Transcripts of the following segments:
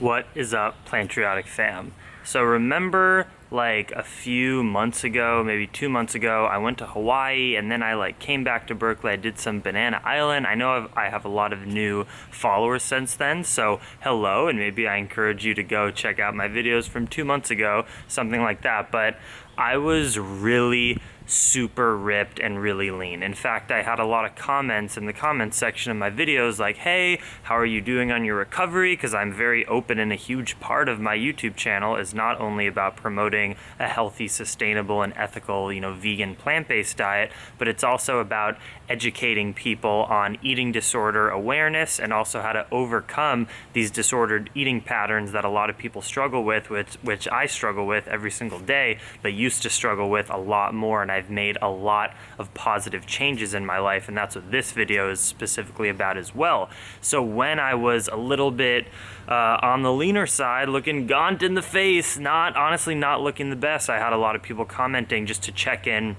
What is up, Plantriotic fam? So remember like a few months ago, maybe 2 months ago, I went to Hawaii and then I came back to Berkeley. I did some Banana Island. I know I have a lot of new followers since then, so hello, and maybe I encourage you to go check out my videos from 2 months ago, something like that. But I was really super ripped and really lean. In fact, I had a lot of comments in the comments section of my videos like, hey, how are you doing on your recovery? Because I'm very open, and a huge part of my YouTube channel is not only about promoting a healthy, sustainable, and ethical, vegan, plant-based diet, but it's also about educating people on eating disorder awareness and also how to overcome these disordered eating patterns that a lot of people struggle with, which I struggle with every single day, but used to struggle with a lot more. And I've made a lot of positive changes in my life, and that's what this video is specifically about as well. So when I was a little bit on the leaner side, looking gaunt in the face, honestly not looking the best, I had a lot of people commenting just to check in,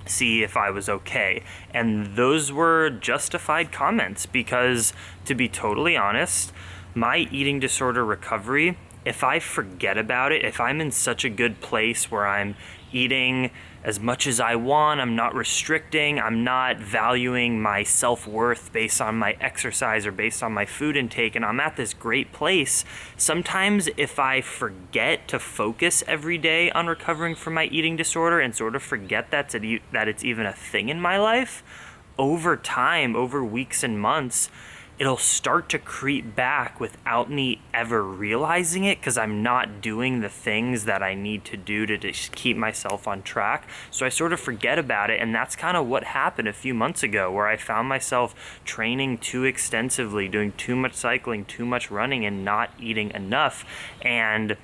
see if I was okay. And those were justified comments because, to be totally honest, my eating disorder recovery, if I forget about it, if I'm in such a good place where I'm eating as much as I want, I'm not restricting, I'm not valuing my self-worth based on my exercise or based on my food intake, and I'm at this great place, sometimes if I forget to focus every day on recovering from my eating disorder and sort of forget that it's even a thing in my life, over time, over weeks and months, it'll start to creep back without me ever realizing it, because I'm not doing the things that I need to do to just keep myself on track. So I sort of forget about it, and that's kind of what happened a few months ago, where I found myself training too extensively, doing too much cycling, too much running, and not eating enough. And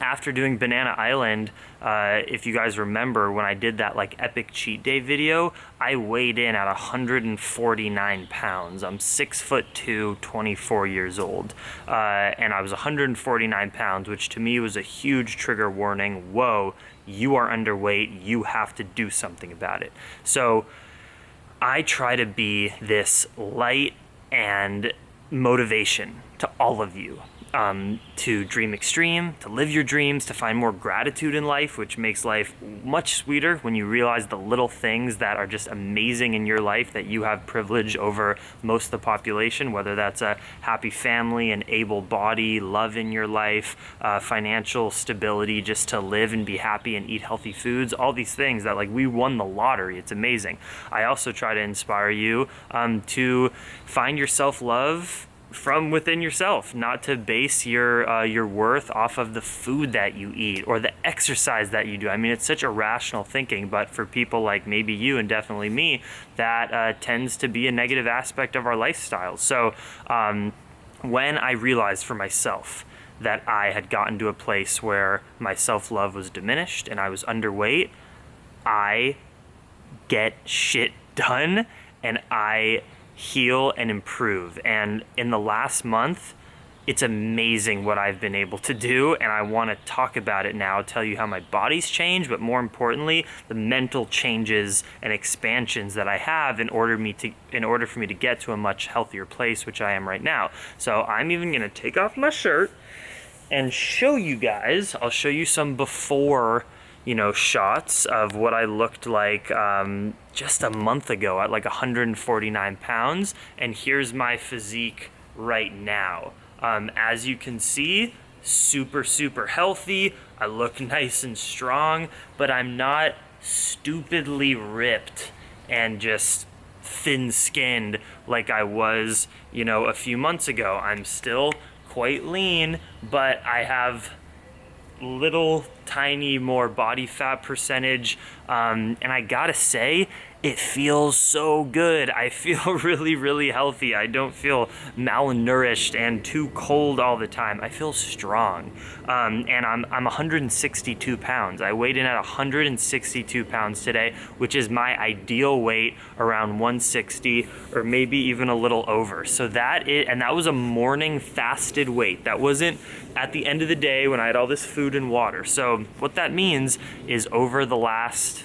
after doing Banana Island, if you guys remember when I did that epic cheat day video, I weighed in at 149 pounds. I'm 6'2", 24 years old. And I was 149 pounds, which to me was a huge trigger warning. Whoa, you are underweight. You have to do something about it. So I try to be this light and motivation to all of you. To dream extreme, to live your dreams, to find more gratitude in life, which makes life much sweeter when you realize the little things that are just amazing in your life, that you have privilege over most of the population, whether that's a happy family, an able body, love in your life, financial stability, just to live and be happy and eat healthy foods, all these things that we won the lottery. It's amazing. I also try to inspire you to find your self-love from within yourself, not to base your worth off of the food that you eat or the exercise that you do. I mean, it's such irrational thinking, but for people like maybe you and definitely me, that tends to be a negative aspect of our lifestyles. So when I realized for myself that I had gotten to a place where my self-love was diminished and I was underweight, I get shit done and I heal and improve. And in the last month, it's amazing what I've been able to do, and I want to talk about it now, tell you how my body's changed, but more importantly, the mental changes and expansions that I have in order for me to get to a much healthier place, which I am right now. So I'm even going to take off my shirt and show you guys. I'll show you some before shots of what I looked like just a month ago at 149 pounds, and here's my physique right now. As you can see, super healthy. I look nice and strong, but I'm not stupidly ripped and just thin-skinned like I was, a few months ago. I'm still quite lean, but I have little tiny more body fat percentage, and I gotta say, it feels so good. I feel really healthy. I don't feel malnourished and too cold all the time. I feel strong, and I'm 162 pounds. I weighed in at 162 pounds today, which is my ideal weight, around 160 or maybe even a little over. So that was a morning fasted weight. That wasn't at the end of the day when I had all this food and water. So what that means is over the last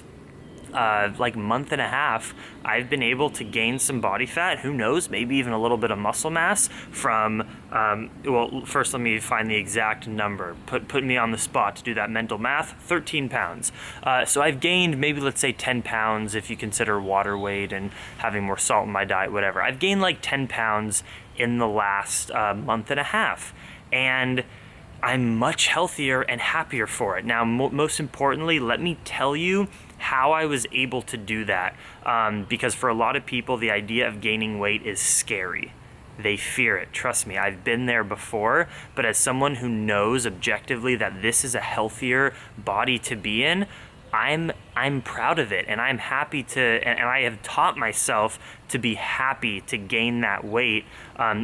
like month and a half, I've been able to gain some body fat, who knows, maybe even a little bit of muscle mass from, well, first let me find the exact number, put me on the spot to do that mental math, 13 pounds. So I've gained maybe, let's say 10 pounds if you consider water weight and having more salt in my diet, whatever. I've gained like 10 pounds in the last month and a half. And I'm much healthier and happier for it. Now, most importantly, let me tell you how I was able to do that. Because for a lot of people, the idea of gaining weight is scary. They fear it. Trust me, I've been there before. But as someone who knows objectively that this is a healthier body to be in, I'm proud of it, and I'm happy to, and I have taught myself to be happy to gain that weight,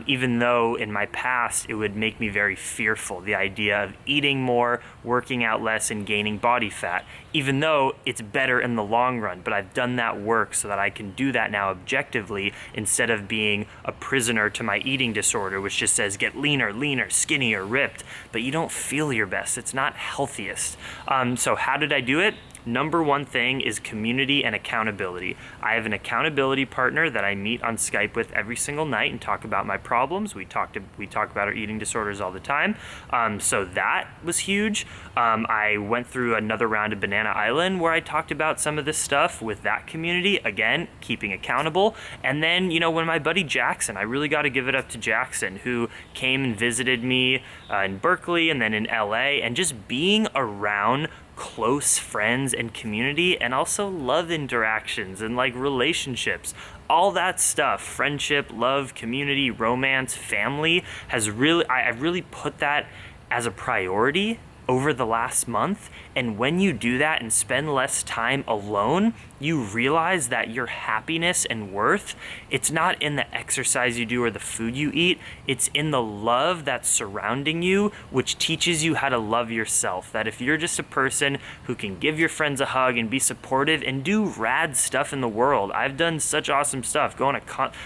even though in my past it would make me very fearful, the idea of eating more, working out less, and gaining body fat, even though it's better in the long run. But I've done that work so that I can do that now objectively, instead of being a prisoner to my eating disorder, which just says get leaner, skinnier, ripped, but you don't feel your best. It's not healthiest. So how did I do it? Number one thing is community and accountability. I have an accountability partner that I meet on Skype with every single night and talk about my problems. We talk about our eating disorders all the time. So that was huge. I went through another round of Banana Island where I talked about some of this stuff with that community. Again, keeping accountable. And then, when my buddy Jackson, I really got to give it up to Jackson, who came and visited me in Berkeley and then in LA, and just being around close friends and community, and also love interactions and like relationships, all that stuff, friendship, love, community, romance, family, I've really put that as a priority over the last month. And when you do that and spend less time alone, you realize that your happiness and worth, it's not in the exercise you do or the food you eat, it's in the love that's surrounding you, which teaches you how to love yourself. That if you're just a person who can give your friends a hug and be supportive and do rad stuff in the world, I've done such awesome stuff,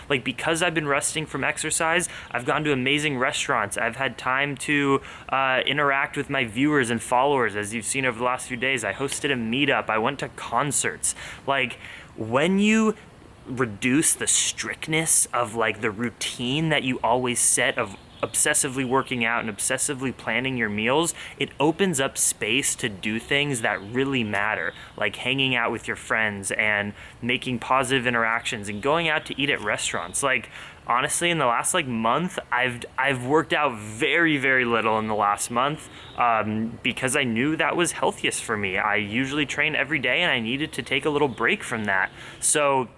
because I've been resting from exercise, I've gone to amazing restaurants, I've had time to interact with my viewers and followers, as you've seen over the last few days. I hosted a meetup, I went to concerts. Like, when you reduce the strictness of like the routine that you always set of obsessively working out and obsessively planning your meals, it opens up space to do things that really matter, like hanging out with your friends and making positive interactions and going out to eat at restaurants. Like, honestly, in the last month, I've worked out very, very little in the last month, because I knew that was healthiest for me. I usually train every day and I needed to take a little break from that. So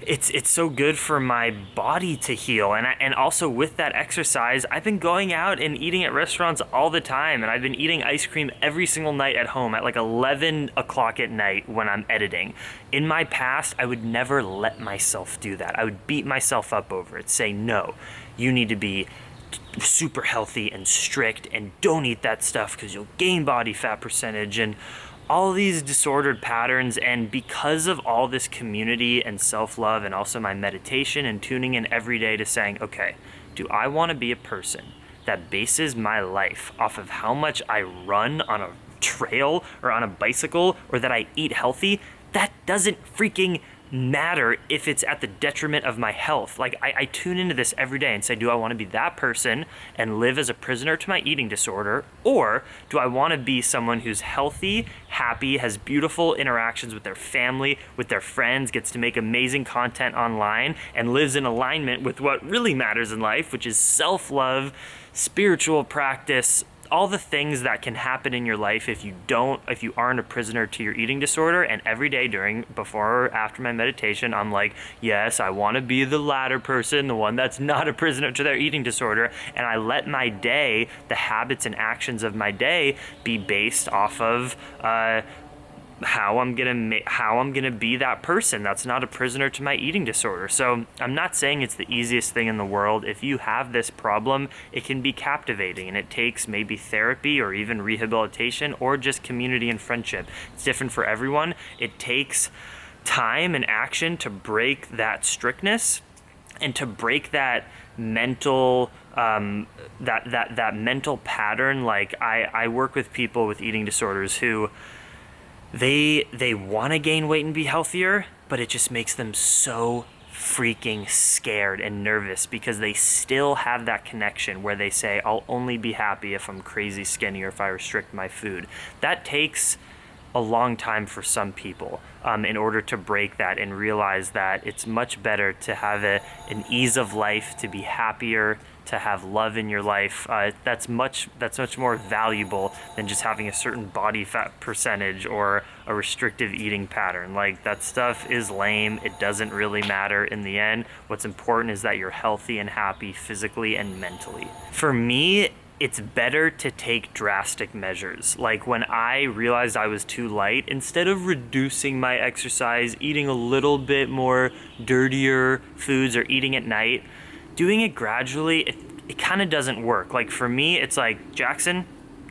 it's so good for my body to heal. And also with that exercise, I've been going out and eating at restaurants all the time. And I've been eating ice cream every single night at home at 11 o'clock at night when I'm editing. In my past, I would never let myself do that. I would beat myself up over it, say, no, you need to be super healthy and strict and don't eat that stuff because you'll gain body fat percentage and all these disordered patterns. And because of all this community and self-love, and also my meditation and tuning in every day to saying, okay, do I want to be a person that bases my life off of how much I run on a trail or on a bicycle, or that I eat healthy? That doesn't freaking matter if it's at the detriment of my health. I tune into this every day and say, do I want to be that person and live as a prisoner to my eating disorder? Or do I want to be someone who's healthy, happy, has beautiful interactions with their family, with their friends, gets to make amazing content online, and lives in alignment with what really matters in life, which is self-love, spiritual practice, all the things that can happen in your life if you aren't a prisoner to your eating disorder. And every day before or after my meditation, I'm like, yes, I want to be the latter person, the one that's not a prisoner to their eating disorder. And I let my day, the habits and actions of my day, be based off of how I'm gonna be that person that's not a prisoner to my eating disorder. So I'm not saying it's the easiest thing in the world. If you have this problem, it can be captivating, and it takes maybe therapy or even rehabilitation or just community and friendship. It's different for everyone. It takes time and action to break that strictness and to break that mental that mental pattern. Like I work with people with eating disorders who they want to gain weight and be healthier, but it just makes them so freaking scared and nervous because they still have that connection where they say, I'll only be happy if I'm crazy skinny or if I restrict my food. That takes a long time for some people in order to break that and realize that it's much better to have an ease of life, to be happier, to have love in your life. That's much more valuable than just having a certain body fat percentage or a restrictive eating pattern. Like, that stuff is lame. It doesn't really matter in the end. What's important is that you're healthy and happy physically and mentally. For me, it's better to take drastic measures. Like, when I realized I was too light, instead of reducing my exercise, eating a little bit more dirtier foods or eating at night, doing it gradually, it kind of doesn't work. Like, for me, it's like, Jackson,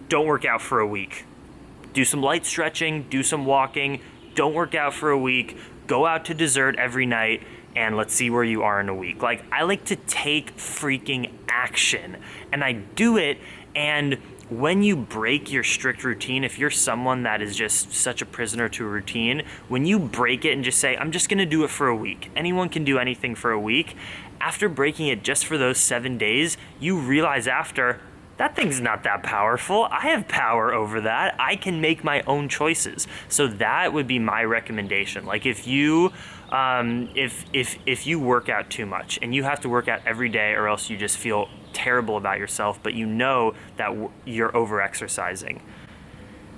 don't work out for a week. Do some light stretching, do some walking, don't work out for a week, go out to dessert every night, and let's see where you are in a week. Like, I like to take freaking action, and I do it. And when you break your strict routine, if you're someone that is just such a prisoner to a routine, when you break it and just say, I'm just gonna do it for a week, anyone can do anything for a week, after breaking it just for those 7 days, you realize after, that thing's not that powerful. I have power over that. I can make my own choices. So that would be my recommendation. Like, if you if you work out too much and you have to work out every day, or else you just feel terrible about yourself, but you know that you're over exercising,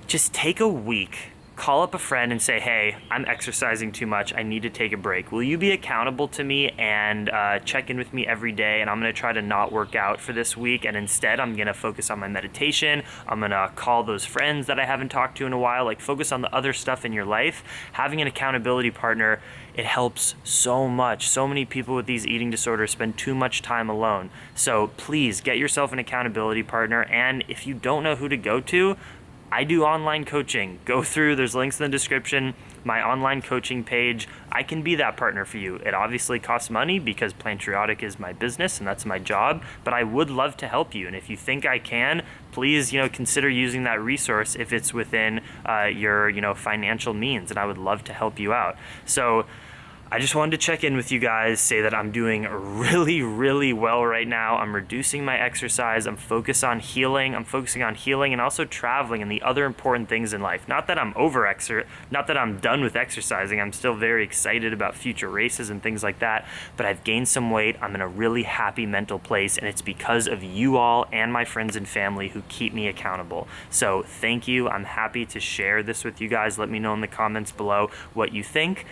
just take a week. Call up a friend and say, hey, I'm exercising too much. I need to take a break. Will you be accountable to me and check in with me every day? And I'm going to try to not work out for this week. And instead, I'm going to focus on my meditation. I'm going to call those friends that I haven't talked to in a while. Like, focus on the other stuff in your life. Having an accountability partner, it helps so much. So many people with these eating disorders spend too much time alone. So please get yourself an accountability partner. And if you don't know who to go to, I do online coaching. Go through, there's links in the description, my online coaching page. I can be that partner for you. It obviously costs money because Plantriotic is my business and that's my job, but I would love to help you. And if you think I can, please, consider using that resource if it's within your, financial means, and I would love to help you out. So I just wanted to check in with you guys, say that I'm doing really, really well right now. I'm reducing my exercise. I'm focusing on healing and also traveling and the other important things in life. Not that I'm not that I'm done with exercising. I'm still very excited about future races and things like that, but I've gained some weight. I'm in a really happy mental place, and it's because of you all and my friends and family who keep me accountable. So thank you. I'm happy to share this with you guys. Let me know in the comments below what you think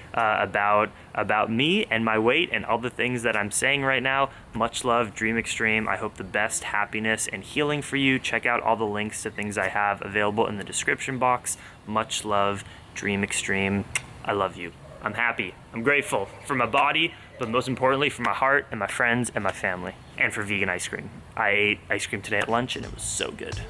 about me and my weight and all the things that I'm saying right now. Much love, Dream Extreme. I hope the best happiness and healing for you. Check out all the links to things I have available in the description box. Much love, Dream Extreme. I love you. I'm happy. I'm grateful for my body, but most importantly for my heart and my friends and my family, and for vegan ice cream. I ate ice cream today at lunch and it was so good.